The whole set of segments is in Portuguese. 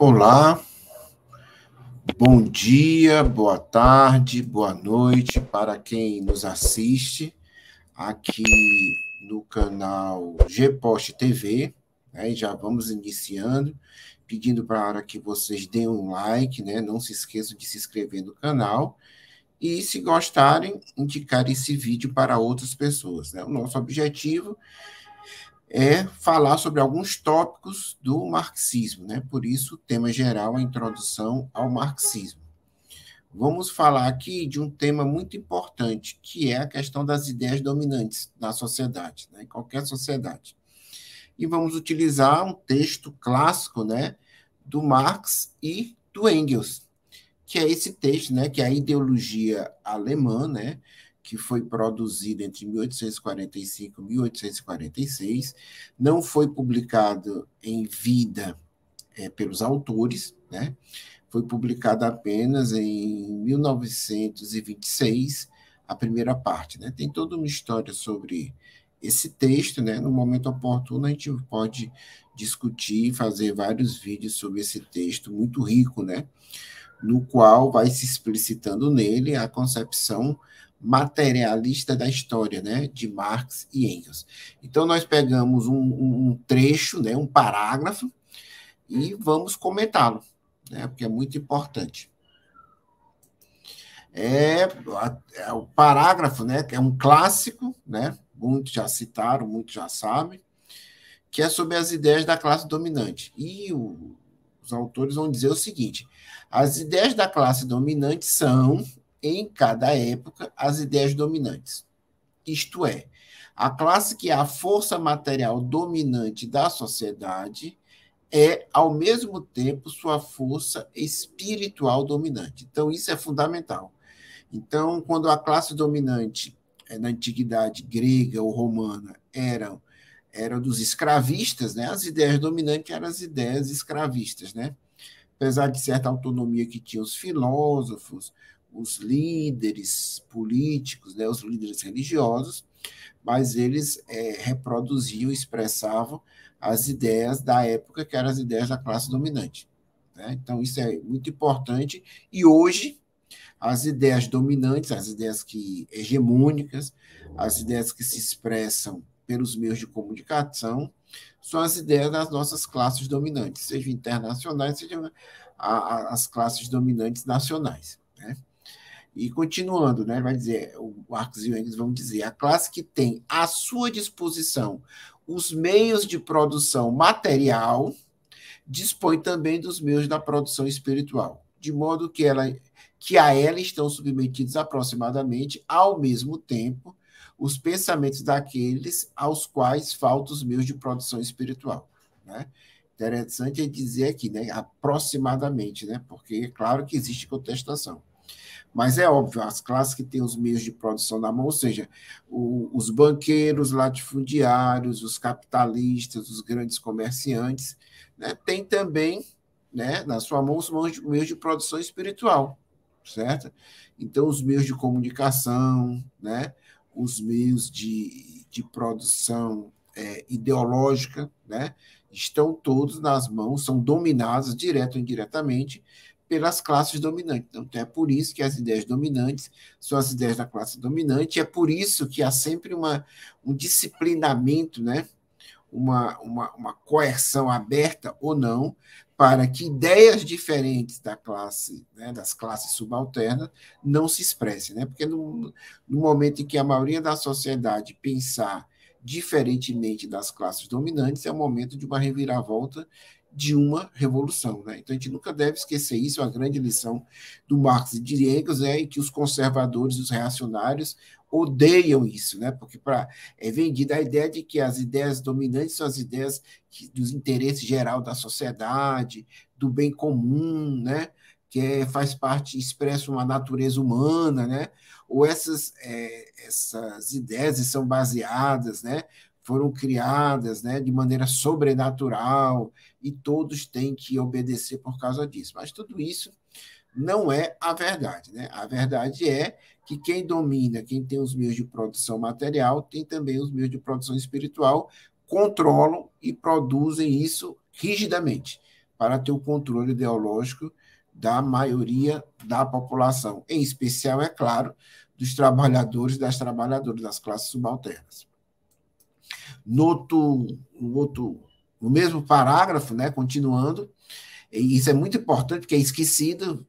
Olá, bom dia, boa tarde, boa noite para quem nos assiste aqui no canal GPost TV, né? E já vamos iniciando, pedindo para que vocês deem um like, né? Não se esqueçam de se inscrever no canal e, se gostarem, indicar esse vídeo para outras pessoas, né? O nosso objetivo é falar sobre alguns tópicos do marxismo, né? Por isso, o tema geral é a introdução ao marxismo. Vamos falar aqui de um tema muito importante, que é a questão das ideias dominantes na sociedade, né? Em qualquer sociedade. E vamos utilizar um texto clássico, né, do Marx e do Engels, que é esse texto, né, que é a ideologia alemã, né, que foi produzida entre 1845 e 1846, não foi publicado em vida pelos autores, né, foi publicada apenas em 1926, a primeira parte, né? Tem toda uma história sobre esse texto, né? No momento oportuno, a gente pode discutir, fazer vários vídeos sobre esse texto muito rico, né? No qual vai se explicitando nele a concepção materialista da história, né? De Marx e Engels. Então, nós pegamos um trecho, né? Um parágrafo, e vamos comentá-lo, né, porque é muito importante. É o parágrafo, né, que é um clássico, né, muitos já citaram, muitos já sabem, que é sobre as ideias da classe dominante. E os autores vão dizer o seguinte: as ideias da classe dominante são, em cada época, as ideias dominantes. Isto é, a classe que é a força material dominante da sociedade é, ao mesmo tempo, sua força espiritual dominante. Então, isso é fundamental. Então, quando a classe dominante na antiguidade grega ou romana eram dos escravistas, né? As ideias dominantes eram as ideias escravistas, né? Apesar de certa autonomia que tinham os filósofos, os líderes políticos, né? Os líderes religiosos, mas eles reproduziam, expressavam as ideias da época, que eram as ideias da classe dominante, né? Então, isso é muito importante. E hoje, as ideias dominantes, as ideias hegemônicas, as ideias que se expressam pelos meios de comunicação, são as ideias das nossas classes dominantes, sejam internacionais, sejam as classes dominantes nacionais, né? E continuando, né, vai dizer, o Marx e o Engels vão dizer, a classe que tem à sua disposição os meios de produção material dispõe também dos meios da produção espiritual, de modo que a ela estão submetidos aproximadamente, ao mesmo tempo, os pensamentos daqueles aos quais faltam os meios de produção espiritual, né? Interessante é dizer aqui, né, aproximadamente, né, porque é claro que existe contestação. Mas é óbvio, as classes que têm os meios de produção na mão, ou seja, os banqueiros, latifundiários, os capitalistas, os grandes comerciantes, né, têm também, né, na sua mão os meios de produção espiritual, certo? Então, os meios de comunicação, né, os meios de produção ideológica, né, estão todos nas mãos, são dominados, direto ou indiretamente, pelas classes dominantes. Então, é por isso que as ideias dominantes são as ideias da classe dominante, é por isso que há sempre um disciplinamento, né? uma coerção aberta ou não, para que ideias diferentes da classe, né, das classes subalternas, não se expressem, né? Porque no momento em que a maioria da sociedade pensar diferentemente das classes dominantes, é o momento de uma reviravolta, de uma revolução, né? Então a gente nunca deve esquecer isso, a grande lição do Marx e de Engels é que os conservadores, os reacionários odeiam isso, né? Porque é vendida a ideia de que as ideias dominantes são as ideias dos interesses geral da sociedade, do bem comum, né? Que faz parte, expressa uma natureza humana, né? Ou essas ideias são baseadas, né? Foram criadas, né, de maneira sobrenatural e todos têm que obedecer por causa disso. Mas tudo isso não é a verdade, né? A verdade é que quem domina, quem tem os meios de produção material, tem também os meios de produção espiritual, controlam e produzem isso rigidamente, para ter o controle ideológico da maioria da população, em especial, é claro, dos trabalhadores e das trabalhadoras das classes subalternas. No mesmo parágrafo, né, continuando, e isso é muito importante, porque é esquecido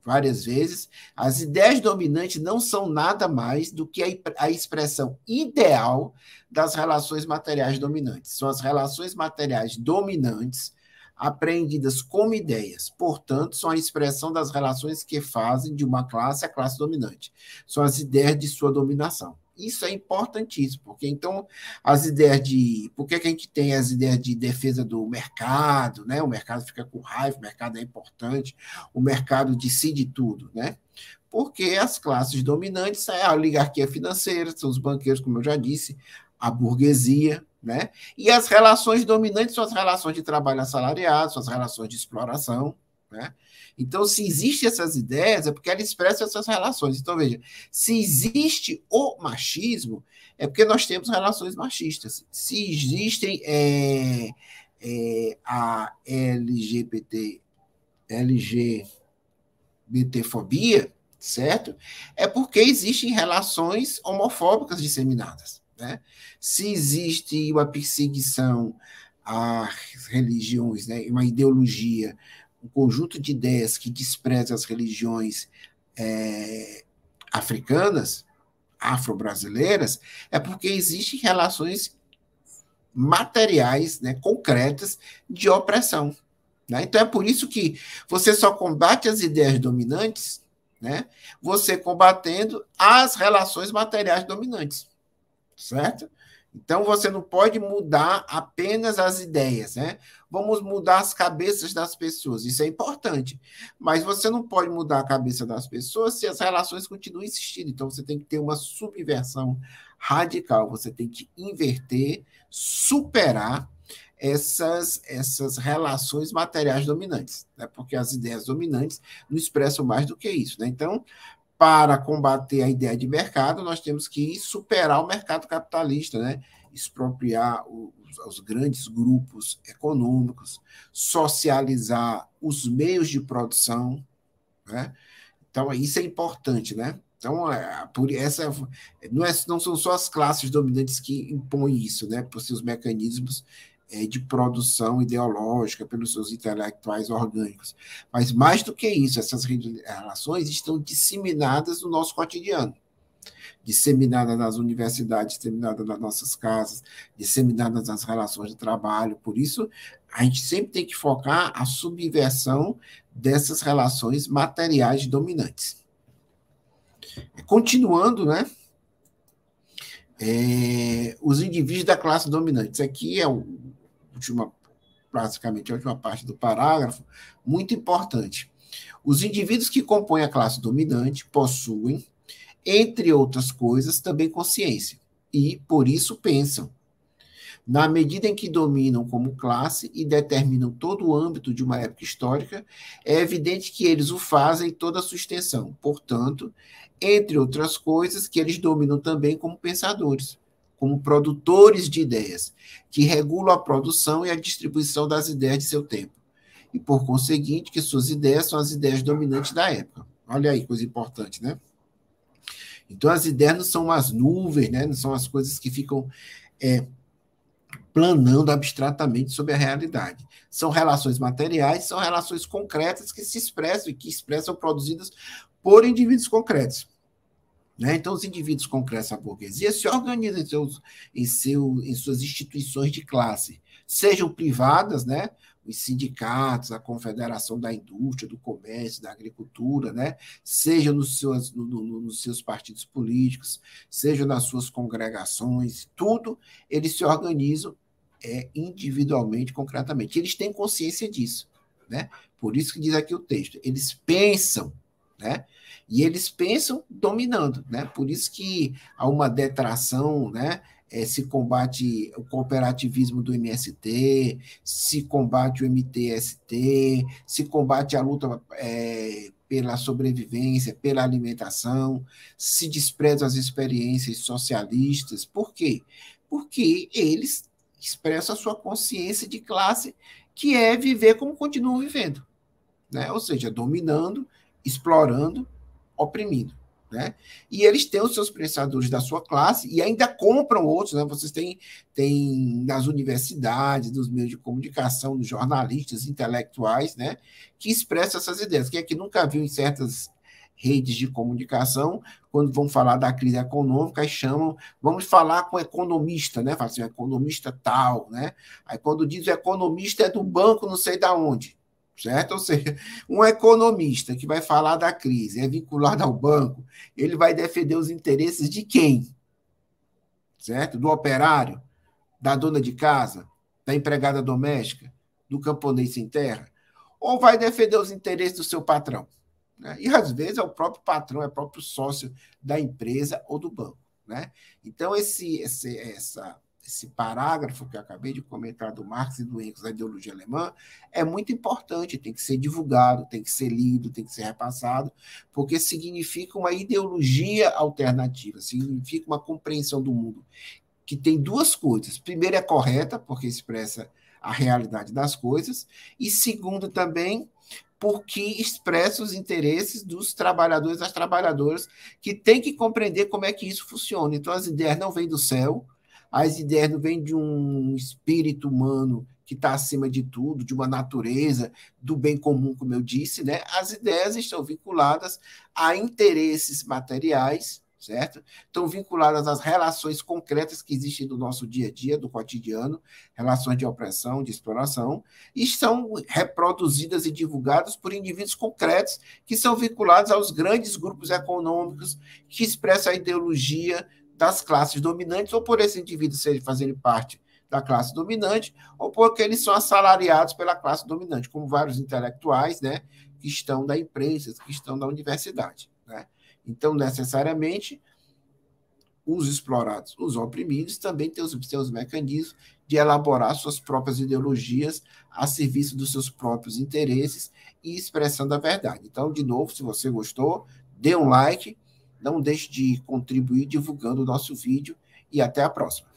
várias vezes, as ideias dominantes não são nada mais do que a expressão ideal das relações materiais dominantes. São as relações materiais dominantes apreendidas como ideias. Portanto, são a expressão das relações que fazem de uma classe a classe dominante. São as ideias de sua dominação. Isso é importantíssimo, porque então as ideias de... Por que a gente tem as ideias de defesa do mercado, né? O mercado fica com raiva, o mercado é importante, o mercado decide tudo, né? Porque as classes dominantes é a oligarquia financeira, são os banqueiros, como eu já disse, a burguesia, né? E as relações dominantes são as relações de trabalho assalariado, são as relações de exploração, né? Então, se existem essas ideias, é porque ela expressa essas relações. Então, veja, se existe o machismo, é porque nós temos relações machistas. Se existem a LGBTfobia, certo? É porque existem relações homofóbicas disseminadas, né? Se existe uma perseguição às religiões, né, uma ideologia, um conjunto de ideias que despreza as religiões africanas, afro-brasileiras, é porque existem relações materiais, né, concretas de opressão. Né? Então é por isso que você só combate as ideias dominantes, né, você combatendo as relações materiais dominantes, certo? Então, você não pode mudar apenas as ideias, né? Vamos mudar as cabeças das pessoas, isso é importante. Mas você não pode mudar a cabeça das pessoas se as relações continuam existindo. Então, você tem que ter uma subversão radical, você tem que inverter, superar essas relações materiais dominantes, né? Porque as ideias dominantes não expressam mais do que isso, né? Então, para combater a ideia de mercado, nós temos que superar o mercado capitalista, né? Expropriar os grandes grupos econômicos, socializar os meios de produção, né? Então, isso é importante, né? Então, por essa não são só as classes dominantes que impõem isso, né? Por seus mecanismos de produção ideológica, pelos seus intelectuais orgânicos. Mas, mais do que isso, essas relações estão disseminadas no nosso cotidiano. Disseminadas nas universidades, disseminadas nas nossas casas, disseminadas nas relações de trabalho. Por isso, a gente sempre tem que focar a subversão dessas relações materiais dominantes. Continuando, né? Os indivíduos da classe dominante. Isso aqui é praticamente a última parte do parágrafo, muito importante. Os indivíduos que compõem a classe dominante possuem, entre outras coisas, também consciência, e, por isso, pensam. Na medida em que dominam como classe e determinam todo o âmbito de uma época histórica, é evidente que eles o fazem em toda a sua extensão. Portanto, entre outras coisas, que eles dominam também como pensadores, como produtores de ideias, que regulam a produção e a distribuição das ideias de seu tempo. E, por conseguinte, que suas ideias são as ideias dominantes da época. Olha aí, coisa importante, né? Então, as ideias não são as nuvens, né? Não são as coisas que ficam planando abstratamente sobre a realidade. São relações materiais, são relações concretas que se expressam e que expressam produzidas por indivíduos concretos. Né? Então, os indivíduos concretos da burguesia se organizam em suas instituições de classe, sejam privadas, né? Os sindicatos, a Confederação da Indústria, do Comércio, da Agricultura, né? Seja nos seus partidos políticos, seja nas suas congregações, tudo eles se organizam individualmente, concretamente. Eles têm consciência disso, né? Por isso que diz aqui o texto. Eles pensam, né? E eles pensam dominando, né? Por isso que há uma detração, né? Se combate o cooperativismo do MST, se combate o MTST, se combate a luta pela sobrevivência, pela alimentação, se despreza as experiências socialistas. Por quê? Porque eles expressam a sua consciência de classe que é viver como continuam vivendo, né? Ou seja, dominando, explorando, oprimindo. Né? E eles têm os seus prestadores da sua classe e ainda compram outros. Né? Vocês têm nas universidades, nos meios de comunicação, nos jornalistas, intelectuais, né? Que expressam essas ideias. Quem é que nunca viu em certas redes de comunicação, quando vão falar da crise econômica, chamam, vamos falar com o economista, né? Fala assim, o economista tal, né? Aí quando diz o economista é do banco, não sei da onde, certo? Ou seja, um economista que vai falar da crise, é vinculado ao banco, ele vai defender os interesses de quem? Certo? Do operário, da dona de casa, da empregada doméstica, do camponês sem terra? Ou vai defender os interesses do seu patrão? Né? E às vezes é o próprio patrão, é o próprio sócio da empresa ou do banco. Né? Então, esse parágrafo que eu acabei de comentar do Marx e do Engels, da ideologia alemã, é muito importante, tem que ser divulgado, tem que ser lido, tem que ser repassado, porque significa uma ideologia alternativa, significa uma compreensão do mundo que tem duas coisas. Primeiro, é correta, porque expressa a realidade das coisas, e segundo, também, porque expressa os interesses dos trabalhadores e das trabalhadoras, que têm que compreender como é que isso funciona. Então, as ideias não vêm do céu, as ideias não vêm de um espírito humano que está acima de tudo, de uma natureza, do bem comum, como eu disse, né? As ideias estão vinculadas a interesses materiais, certo? Estão vinculadas às relações concretas que existem no nosso dia a dia, do cotidiano, relações de opressão, de exploração, e são reproduzidas e divulgadas por indivíduos concretos que são vinculados aos grandes grupos econômicos que expressam a ideologia das classes dominantes, ou por esse indivíduo fazerem parte da classe dominante, ou porque eles são assalariados pela classe dominante, como vários intelectuais, né, que estão da imprensa, que estão da universidade, né? Então, necessariamente, os explorados, os oprimidos, também têm os seus mecanismos de elaborar suas próprias ideologias a serviço dos seus próprios interesses e expressando a verdade. Então, de novo, se você gostou, dê um like, não deixe de contribuir divulgando o nosso vídeo e até a próxima.